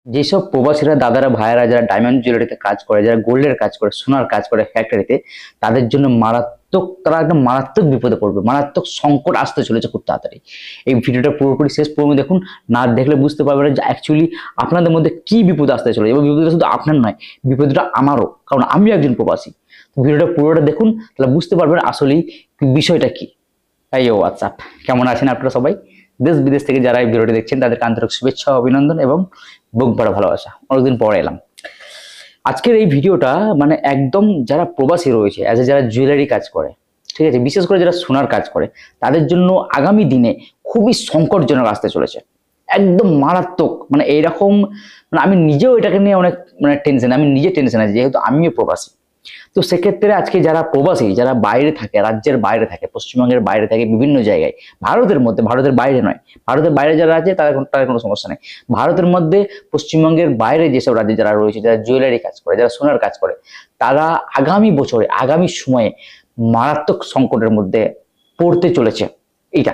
যেসব প্রবাসীরা দাদারা ভাইয়েরা যারা ডায়মন্ড জুয়েলারিতে কাজ করে, যারা গোল্ডের কাজ করে, সোনার কাজ করে ফ্যাক্টরিতে, তাদের জন্য মারাত্মক, তারা একদম মারাত্মক বিপদে পড়বে, মারাত্মক সংকট আসতে চলেছে খুব তাড়াতাড়ি। এই ভিডিওটা পুরোপুরি শেষ পর্যন্ত দেখুন, না দেখলে বুঝতে পারবেন যে অ্যাকচুয়ালি আপনাদের মধ্যে কি বিপদ আসতে চলেছে, এবং বিপদটা শুধু আপনার নয়, বিপদটা আমারও, কারণ আমিও একজন প্রবাসী। ভিডিওটা পুরোটা দেখুন, তাহলে বুঝতে পারবেন আসলেই বিষয়টা কি। এই হোয়াটসঅ্যাপ, কেমন আছেন আপনারা সবাই? দেশ বিদেশ থেকে যারা এই ভিডিওটি দেখছেন তাদেরকে আন্তরিক শুভেচ্ছা, অভিনন্দন এবং বুক ভরা ভালোবাসা। অনেকদিন পরে এলাম। আজকের এই ভিডিওটা মানে একদম যারা প্রবাসী রয়েছে, যারা জুয়েলারি কাজ করে, ঠিক আছে, বিশেষ করে যারা সোনার কাজ করে, তাদের জন্য আগামী দিনে খুবই সংকটজনক আসতে চলেছে, একদম মারাত্মক। মানে এইরকম, মানে আমি নিজেও এটাকে নিয়ে অনেক টেনশন, আমি নিজে টেনশন আছি, যেহেতু আমিও প্রবাসী। তো সেক্ষেত্রে আজকে যারা প্রবাসী, যারা বাইরে থাকে, রাজ্যের বাইরে থাকে, পশ্চিমবঙ্গের বাইরে থাকে, বিভিন্ন জায়গায়, ভারতের মধ্যে, ভারতের বাইরে নয়, ভারতের বাইরে যারা আছে তাদের কোনো সমস্যা নেই। ভারতের মধ্যে পশ্চিমবঙ্গের বাইরে যেসব রাজ্যে যারা রয়েছে, যারা জুয়েলারি কাজ করে, যারা সোনার কাজ করে, তারা আগামী বছরে, আগামী সময়ে মারাত্মক সংকটের মধ্যে পড়তে চলেছে এইটা।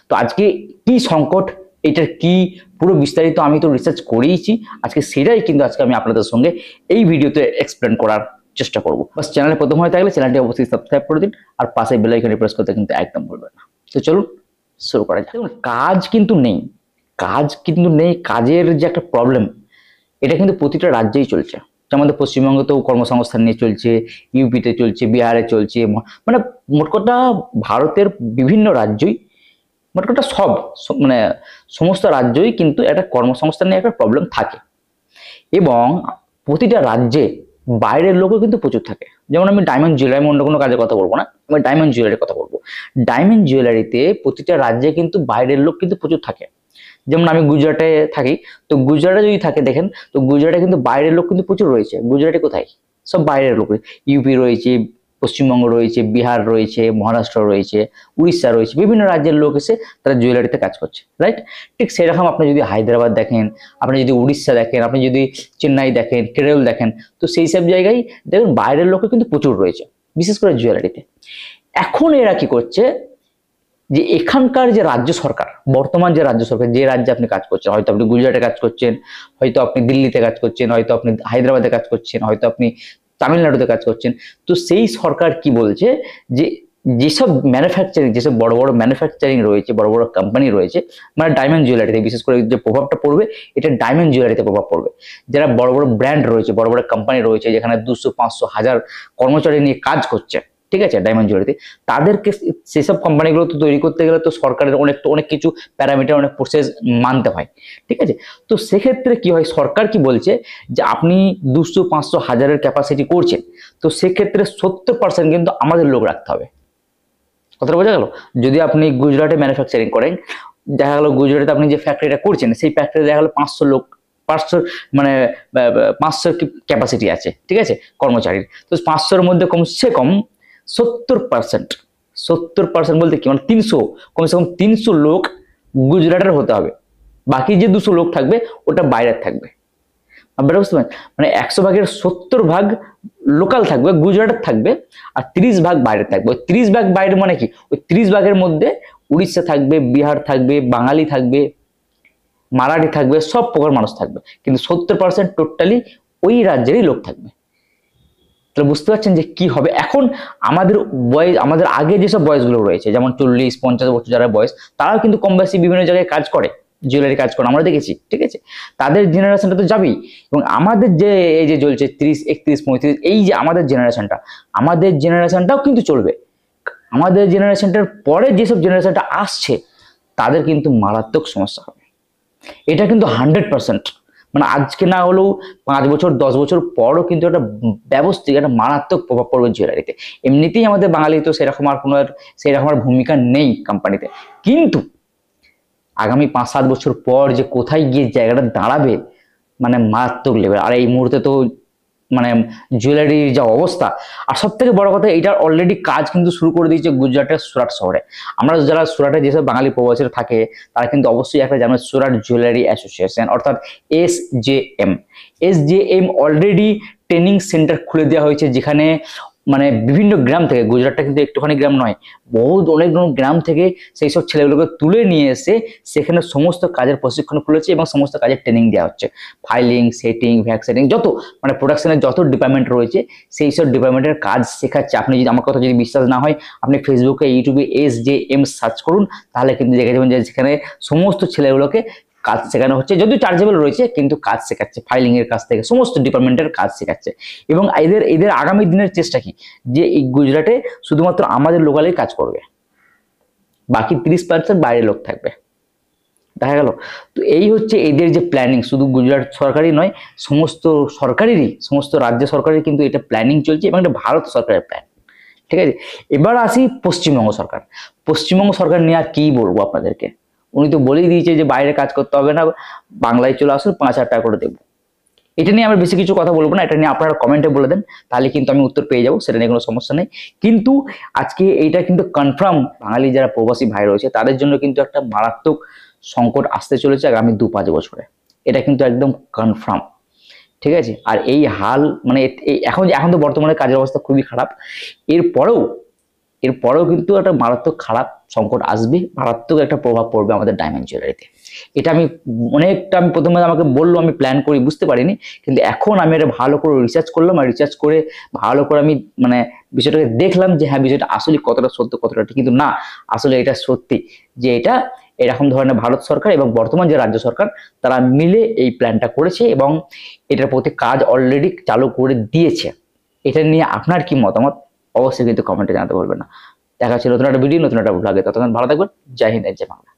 তো আজকে কি সংকট, এটার কি পুরো বিস্তারিত আমি তো রিসার্চ করেইছি, আজকে সেটাই কিন্তু আজকে আমি আপনাদের সঙ্গে এই ভিডিওতে এক্সপ্লেন করার চেষ্টা করব। বাস চ্যানেলে প্রথম হয়ে থাকলে চ্যানেলটি অবশ্যই সাবস্ক্রাইব করে দিন, আর পাশে বেল আইকনে প্রেস করতে কিন্তু একদম ভুলবেন না। তো চলুন শুরু করা যাক। দেখুন, কাজ কিন্তু নেই, কাজের যে একটা প্রবলেম, এটা কিন্তু প্রতিটা রাজ্যেই চলছে। আমাদের পশ্চিমবঙ্গতেও কর্মসংস্থান নিয়ে চলছে, ইউপিতে চলছে, বিহারে চলছে, মানে মোট কথা ভারতের বিভিন্ন রাজ্যই, মোট কথা মানে সমস্ত রাজ্যই কিন্তু একটা কর্মসংস্থান নিয়ে একটা প্রবলেম থাকে। এবং প্রতিটা রাজ্যে বাইরের লোকও কিন্তু প্রচুর থাকে। যেমন আমি ডায়মন্ড জুয়েলারি, আমি অন্য কোনো কাজের কথা বলবো না, আমি ডায়মন্ড জুয়েলারির কথা বলবো। ডায়মন্ড জুয়েলারিতে প্রতিটা রাজ্যে কিন্তু বাইরের লোক কিন্তু প্রচুর থাকে। যেমন আমি গুজরাটে থাকি, তো গুজরাটে যদি থাকে দেখেন, তো গুজরাটে কিন্তু বাইরের লোক কিন্তু প্রচুর রয়েছে। গুজরাটে কোথায়? সব বাইরের লোক। ইউপি রয়েছে, পশ্চিমবঙ্গ রয়েছে, বিহার রয়েছে, মহারাষ্ট্র রয়েছে, উড়িষ্যা রয়েছে, বিভিন্ন রাজ্যের লোক এসে তারা জুয়েলারিতে কাজ করছে, রাইট? ঠিক সেরকম আপনি যদি হায়দ্রাবাদ দেখেন, আপনি যদি উড়িষ্যা দেখেন, আপনি যদি চেন্নাই দেখেন, কেরল দেখেন, তো সেই সব জায়গায় দেখুন বাইরের লোকও কিন্তু প্রচুর রয়েছে, বিশেষ করে জুয়েলারিতে। এখন এরা কি করছে, যে এখানকার যে রাজ্য সরকার, বর্তমান যে রাজ্য সরকার, যে রাজ্যে আপনি কাজ করছেন, হয়তো আপনি গুজরাটে কাজ করছেন, হয়তো আপনি দিল্লিতে কাজ করছেন, হয়তো আপনি হায়দ্রাবাদে কাজ করছেন, হয়তো আপনি তামিলনাড়ুতে কাজ করছেন, তো সেই সরকার কি বলছে, যে যেসব ম্যানুফ্যাকচারিং, যেসব বড় বড় ম্যানুফ্যাকচারিং রয়েছে, বড় বড় কোম্পানি রয়েছে, মানে ডায়মন্ড জুয়েলারিতে বিশেষ করে যে প্রভাবটা পড়বে, এটা ডায়মন্ড জুয়েলারিতে প্রভাব পড়বে। যারা বড় বড় ব্র্যান্ড রয়েছে, বড় বড় কোম্পানি রয়েছে, যেখানে 200, 500, 1000 কর্মচারী নিয়ে কাজ করছে, ঠিক আছে, ডায়মন্ড জুয়েলারিতে, তাদেরকে সেসব কোম্পানিগুলো তো তৈরি করতে গেলে তো সরকারের অনেক কিছু প্যারামিটার, অনেক প্রসেস মানতে হয়, ঠিক আছে। তো সেক্ষেত্রে কি হয়, সরকার কি বলছে, যে আপনি 200, 500, 1000-এর ক্যাপাসিটি করছেন, তো সেক্ষেত্রে 70% কিন্তু আমাদের লোক রাখতে হবে। কথাটা বোঝা গেল? যদি আপনি গুজরাটে ম্যানুফ্যাকচারিং করেন, দেখা গেল গুজরাটে আপনি যে ফ্যাক্টরিটা করছেন, সেই ফ্যাক্টরি দেখা গেল 500 লোক, 500 মানে 500 ক্যাপাসিটি আছে, ঠিক আছে, কর্মচারীর। তো 500-এর মধ্যে কমসে কম 70% বলতে কি, মানে 300, কমসে কম 300 লোক গুজরাটের হতে হবে। বাকি যে 200 লোক থাকবে ওটা বাইরের থাকবে। আপনারা বুঝতে পারেন, মানে 100 ভাগের 70 ভাগ লোকাল থাকবে, গুজরাটের থাকবে, আর 30 ভাগ বাইরে থাকবে। ওই 30 ভাগ বাইরে মানে কি, ওই 30 ভাগের মধ্যে উড়িষ্যা থাকবে, বিহার থাকবে, বাঙালি থাকবে, মারাঠি থাকবে, সব প্রকার মানুষ থাকবে, কিন্তু 70% টোটালি ওই রাজ্যেরই লোক থাকবে। তাহলে বুঝতে পারছেন যে কি হবে। এখন আমাদের বয়স, আমাদের আগে যেসব বয়সগুলো রয়েছে, যেমন 40-50 বছর যারা বয়স, তারাও কিন্তু কম বেশি বিভিন্ন জায়গায় কাজ করে, জুয়েলারি কাজ করে, আমরা দেখেছি, ঠিক আছে। তাদের জেনারেশনটা তো যাবেই, এবং আমাদের যে এই যে চলছে 30, 31, 35, এই যে আমাদের জেনারেশনটাও কিন্তু চলবে। আমাদের জেনারেশনটার পরে যেসব জেনারেশনটা আসছে, তাদের কিন্তু মারাত্মক সমস্যা হবে। এটা কিন্তু 100%, মানে আজকে না হলেও 5 বছর 10 বছর পরও কিন্তু একটা ব্যবস্থিত, একটা মারাত্মক প্রভাব পড়বে জুয়েলারিতে। এমনিতেই আমাদের বাঙালি তো সেরকম আর ভূমিকা নেই কোম্পানিতে, কিন্তু আগামী 5-7 বছর পর যে কোথায় গিয়ে জায়গাটা দাঁড়াবে, মানে মারাত্মক লেভেল। আর এই মুহূর্তে তো মানে জুয়েলারির যা অবস্থা, আর সব থেকে বড় কথা, এটার অলরেডি কাজ কিন্তু শুরু করে দিয়েছে গুজরাটের সুরাট শহরে। আমরা যারা সুরাটে যেসব বাঙালি প্রবাসীরা থাকে, তারা কিন্তু অবশ্যই একটা জানেন, সুরাট জুয়েলারি অ্যাসোসিয়েশন, অর্থাৎ SJM অলরেডি ট্রেনিং সেন্টার খুলে দেওয়া হয়েছে, যেখানে মানে বিভিন্ন গ্রাম থেকে, গুজরাটটা কিন্তু একটুখানি গ্রাম নয়, অনেক গ্রাম থেকে সেই সব ছেলেগুলোকে তুলে নিয়ে এসে সেখানে সমস্ত কাজের প্রশিক্ষণ খুলেছে এবং সমস্ত কাজের ট্রেনিং দেওয়া হচ্ছে। ফাইলিং, সেটিং, ভ্যাকসেটিং, যত মানে প্রোডাকশনের যত ডিপার্টমেন্ট রয়েছে সেই সব ডিপার্টমেন্টের কাজ শেখাচ্ছে। আপনি যদি আমার কথা যদি বিশ্বাস না হয়, আপনি ফেসবুকে, ইউটিউবে SJM সার্চ করুন, তাহলে কিন্তু দেখে যাবেন যে সেখানে সমস্ত ছেলেগুলোকে কাজ শেখানো হচ্ছে, যদিও চার্জেবল রয়েছে কিন্তু কাজ শেখাচ্ছে, ফাইলিং এর কাজ থেকে সমস্ত ডিপার্টমেন্টের কাজ শেখাচ্ছে। এবং এদের এদের আগামী দিনের চেষ্টা কি, যে এই গুজরাটে শুধুমাত্র আমাদের লোকালেই কাজ করবে, বাকি 30% বাইরের লোক থাকবে। দেখা গেল। তো এই হচ্ছে এদের যে প্ল্যানিং, শুধু গুজরাট সরকারই নয়, সমস্ত সরকারেরই, সমস্ত রাজ্য সরকারের কিন্তু এটা প্ল্যানিং চলছে এবং এটা ভারত সরকারের প্ল্যান। ঠিক আছে, এবার আসি পশ্চিমবঙ্গ সরকার। পশ্চিমবঙ্গ সরকার নিয়ে আর কি বলবো আপনাদেরকে, উনি তো বলেই দিয়েছে যে বাইরে কাজ করতে হবে না, বাংলায় চলে আসুন, 5,000 টাকা করে দেবো। এটা নিয়ে আমরা বেশি কিছু কথা বলবো না, এটা নিয়ে আপনারা কমেন্টে বলে দেন, তাহলে কিন্তু আমি উত্তর পেয়ে যাবো, সেটা নিয়ে কোনো সমস্যা নেই। কিন্তু আজকে এইটা কিন্তু কনফার্ম, বাঙালি যারা প্রবাসী ভাই রয়েছে তাদের জন্য কিন্তু একটা মারাত্মক সংকট আসতে চলেছে আগামী 2-5 বছরে, এটা কিন্তু একদম কনফার্ম। ঠিক আছে, আর এই হাল মানে এখন তো বর্তমানে কাজের অবস্থা খুবই খারাপ, এরপরেও এরপরেও কিন্তু একটা মারাত্মক খারাপ সংকট আসবে, মারাত্মক একটা প্রভাব পড়বে আমাদের ডায়মন্ড জুয়েলারিতে। এটা আমি আমি প্রথমে আমাকে বললো, আমি প্ল্যান করি বুঝতে পারিনি, কিন্তু এখন আমি এটা ভালো করে রিসার্চ করলাম, আর রিসার্চ করে ভালো করে আমি মানে বিষয়টাকে দেখলাম যে হ্যাঁ বিষয়টা আসলে কতটা সত্য কতটা ঠিক, কিন্তু না আসলে এটা সত্যি যে এটা এরকম ধরনের ভারত সরকার এবং বর্তমান যে রাজ্য সরকার তারা মিলে এই প্ল্যানটা করেছে এবং এটার প্রতি কাজ অলরেডি চালু করে দিয়েছে। এটা নিয়ে আপনার কি মতামত অবশ্যই কিন্তু কমেন্টে জানাতে বলবেন না। দেখা হচ্ছে নতুন একটা ভিডিও, নতুন একটা ব্লগে, ততক্ষণ ভালো থাকবেন। জয় হিন্দ, জয় বাংলা।